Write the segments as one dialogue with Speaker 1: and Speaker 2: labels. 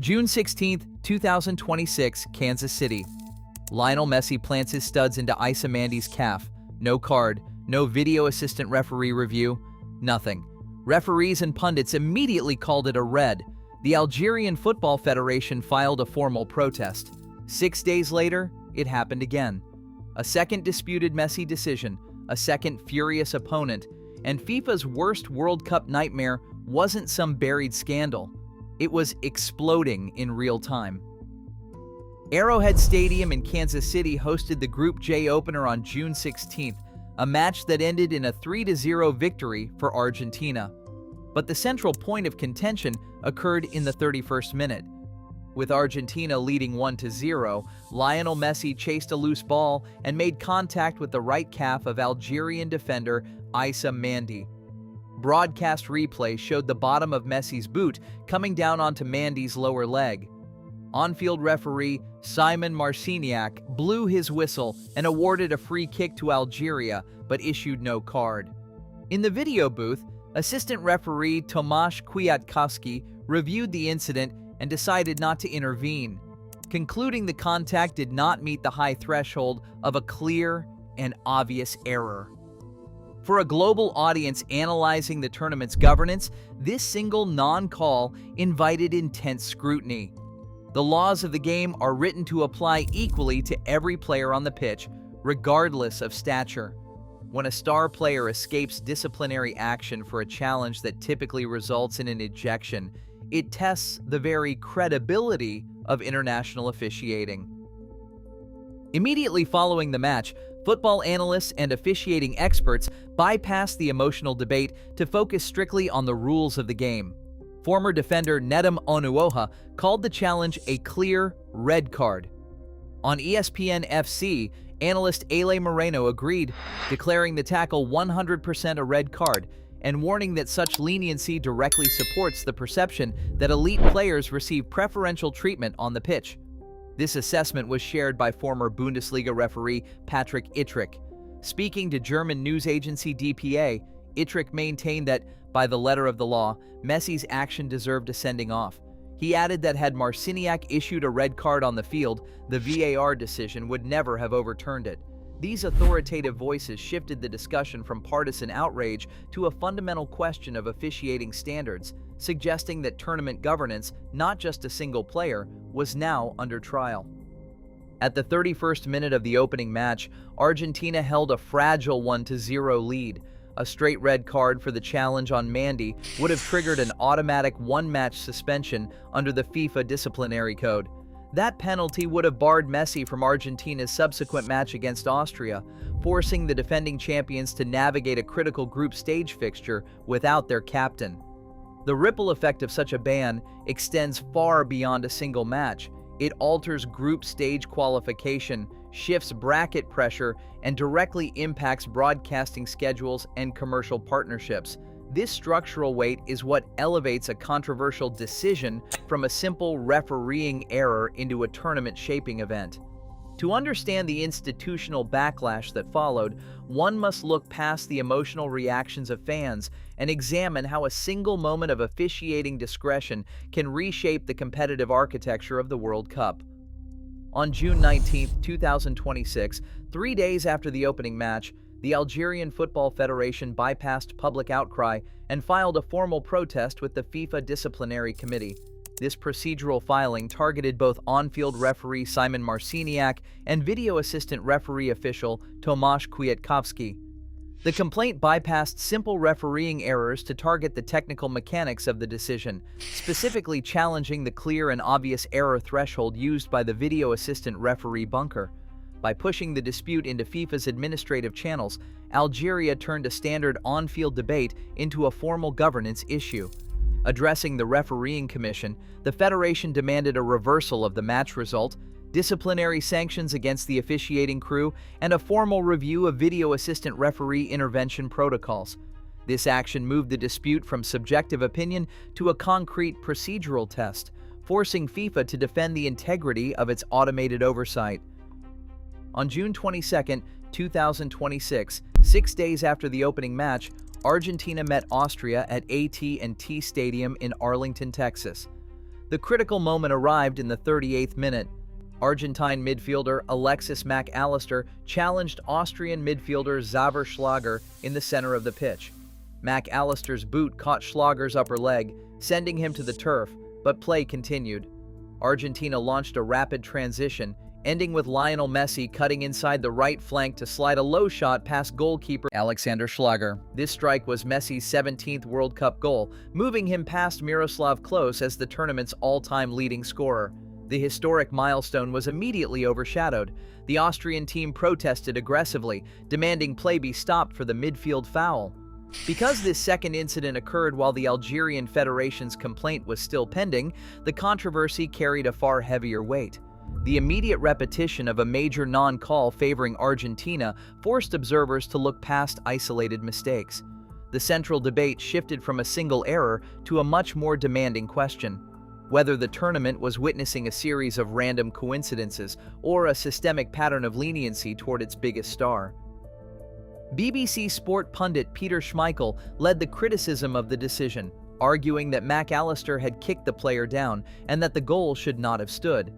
Speaker 1: June 16, 2026, Kansas City. Lionel Messi plants his studs into Mandy's calf. No card, no video assistant referee review, nothing. Referees and pundits immediately called it a red. The Algerian Football Federation filed a formal protest. 6 days later, it happened again. A second disputed Messi decision, a second furious opponent, and FIFA's worst World Cup nightmare wasn't some buried scandal. It was exploding in real time. Arrowhead Stadium in Kansas City hosted the Group J opener on June 16th, a match that ended in a 3-0 victory for Argentina. But the central point of contention occurred in the 31st minute. With Argentina leading 1-0, Lionel Messi chased a loose ball and made contact with the right calf of Algerian defender Mandy. Broadcast replay showed the bottom of Messi's boot coming down onto Mandy's lower leg. On-field referee Simon Marciniak blew his whistle and awarded a free kick to Algeria, but issued no card. In the video booth, assistant referee Tomasz Kwiatkowski reviewed the incident and decided not to intervene, concluding the contact did not meet the high threshold of a clear and obvious error. For a global audience analyzing the tournament's governance, this single non-call invited intense scrutiny. The laws of the game are written to apply equally to every player on the pitch, regardless of stature. When a star player escapes disciplinary action for a challenge that typically results in an ejection, it tests the very credibility of international officiating. Immediately following the match, football analysts and officiating experts bypassed the emotional debate to focus strictly on the rules of the game. Former defender Nedum Onuoha called the challenge a clear red card. On ESPN FC, analyst Ale Moreno agreed, declaring the tackle 100% a red card and warning that such leniency directly supports the perception that elite players receive preferential treatment on the pitch. This assessment was shared by former Bundesliga referee Patrick Ittrich. Speaking to German news agency dpa, Ittrich maintained that, by the letter of the law, Messi's action deserved a sending off. He added that had Marciniak issued a red card on the field, the VAR decision would never have overturned it. These authoritative voices shifted the discussion from partisan outrage to a fundamental question of officiating standards, suggesting that tournament governance, not just a single player, was now under trial. At the 31st minute of the opening match, Argentina held a fragile 1-0 lead. A straight red card for the challenge on Mandy would have triggered an automatic one-match suspension under the FIFA disciplinary code. That penalty would have barred Messi from Argentina's subsequent match against Austria, forcing the defending champions to navigate a critical group stage fixture without their captain. The ripple effect of such a ban extends far beyond a single match. It alters group stage qualification, shifts bracket pressure, and directly impacts broadcasting schedules and commercial partnerships. This structural weight is what elevates a controversial decision from a simple refereeing error into a tournament-shaping event. To understand the institutional backlash that followed, one must look past the emotional reactions of fans and examine how a single moment of officiating discretion can reshape the competitive architecture of the World Cup. On June 19, 2026, 3 days after the opening match, the Algerian Football Federation bypassed public outcry and filed a formal protest with the FIFA Disciplinary Committee. This procedural filing targeted both on-field referee Simon Marciniak and video assistant referee official Tomasz Kwiatkowski. The complaint bypassed simple refereeing errors to target the technical mechanics of the decision, specifically challenging the clear and obvious error threshold used by the video assistant referee bunker. By pushing the dispute into FIFA's administrative channels, Algeria turned a standard on-field debate into a formal governance issue. Addressing the refereeing commission, the federation demanded a reversal of the match result, disciplinary sanctions against the officiating crew, and a formal review of video assistant referee intervention protocols. This action moved the dispute from subjective opinion to a concrete procedural test, forcing FIFA to defend the integrity of its automated oversight. On June 22, 2026, 6 days after the opening match, Argentina met Austria at AT&T Stadium in Arlington, Texas. The critical moment arrived in the 38th minute. Argentine midfielder Alexis Mac Allister challenged Austrian midfielder Xaver Schlager in the center of the pitch. Mac Allister's boot caught Schlager's upper leg, sending him to the turf, but play continued. Argentina launched a rapid transition, ending with Lionel Messi cutting inside the right flank to slide a low shot past goalkeeper Alexander Schlager. This strike was Messi's 17th World Cup goal, moving him past Miroslav Klose as the tournament's all-time leading scorer. The historic milestone was immediately overshadowed. The Austrian team protested aggressively, demanding play be stopped for the midfield foul. Because this second incident occurred while the Algerian Federation's complaint was still pending, the controversy carried a far heavier weight. The immediate repetition of a major non-call favoring Argentina forced observers to look past isolated mistakes. The central debate shifted from a single error to a much more demanding question: whether the tournament was witnessing a series of random coincidences or a systemic pattern of leniency toward its biggest star. BBC Sport pundit Peter Schmeichel led the criticism of the decision, arguing that Mac Allister had kicked the player down and that the goal should not have stood.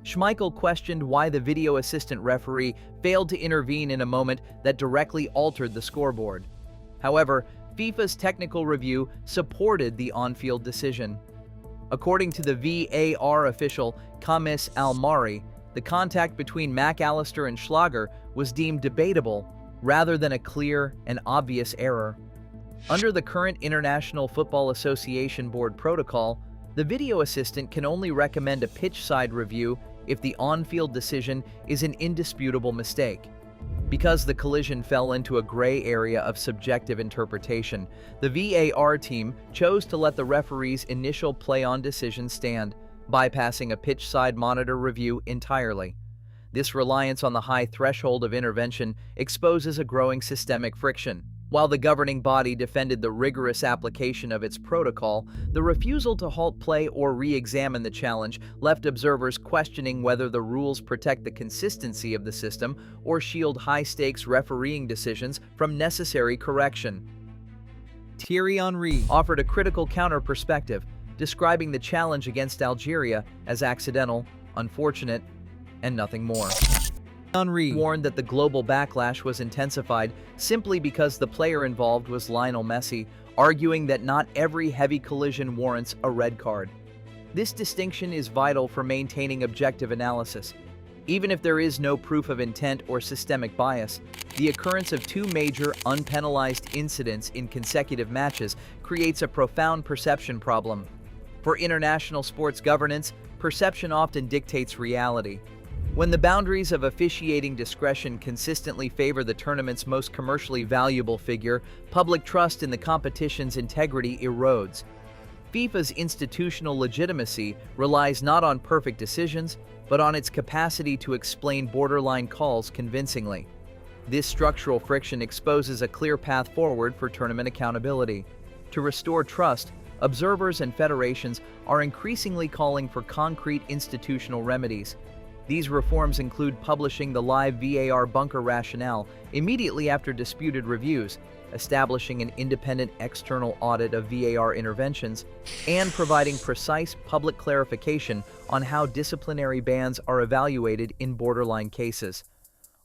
Speaker 1: Schmeichel questioned why the video assistant referee failed to intervene in a moment that directly altered the scoreboard. However, FIFA's technical review supported the on-field decision. According to the VAR official Khamis Al-Mari, the contact between Mac Allister and Schlager was deemed debatable rather than a clear and obvious error. Under the current International Football Association Board protocol, the video assistant can only recommend a pitch-side review if the on-field decision is an indisputable mistake. Because the collision fell into a gray area of subjective interpretation, the VAR team chose to let the referee's initial play-on decision stand, bypassing a pitch-side monitor review entirely. This reliance on the high threshold of intervention exposes a growing systemic friction. While the governing body defended the rigorous application of its protocol, the refusal to halt play or re-examine the challenge left observers questioning whether the rules protect the consistency of the system or shield high-stakes refereeing decisions from necessary correction. Thierry Henry offered a critical counter-perspective, describing the challenge against Algeria as accidental, unfortunate, and nothing more. Henry warned that the global backlash was intensified simply because the player involved was Lionel Messi, arguing that not every heavy collision warrants a red card. This distinction is vital for maintaining objective analysis. Even if there is no proof of intent or systemic bias, the occurrence of two major unpenalized incidents in consecutive matches creates a profound perception problem. For international sports governance, perception often dictates reality. When the boundaries of officiating discretion consistently favor the tournament's most commercially valuable figure, public trust in the competition's integrity erodes. FIFA's institutional legitimacy relies not on perfect decisions, but on its capacity to explain borderline calls convincingly. This structural friction exposes a clear path forward for tournament accountability. To restore trust, observers and federations are increasingly calling for concrete institutional remedies. These reforms include publishing the live VAR bunker rationale immediately after disputed reviews, establishing an independent external audit of VAR interventions, and providing precise public clarification on how disciplinary bans are evaluated in borderline cases.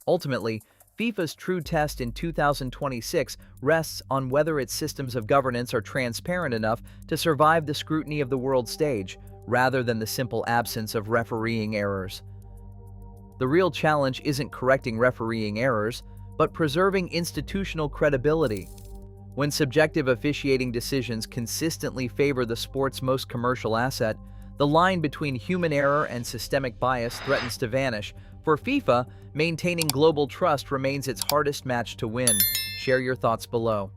Speaker 1: Ultimately, FIFA's true test in 2026 rests on whether its systems of governance are transparent enough to survive the scrutiny of the world stage, rather than the simple absence of refereeing errors. The real challenge isn't correcting refereeing errors, but preserving institutional credibility. When subjective officiating decisions consistently favor the sport's most commercial asset, the line between human error and systemic bias threatens to vanish. For FIFA, maintaining global trust remains its hardest match to win. Share your thoughts below.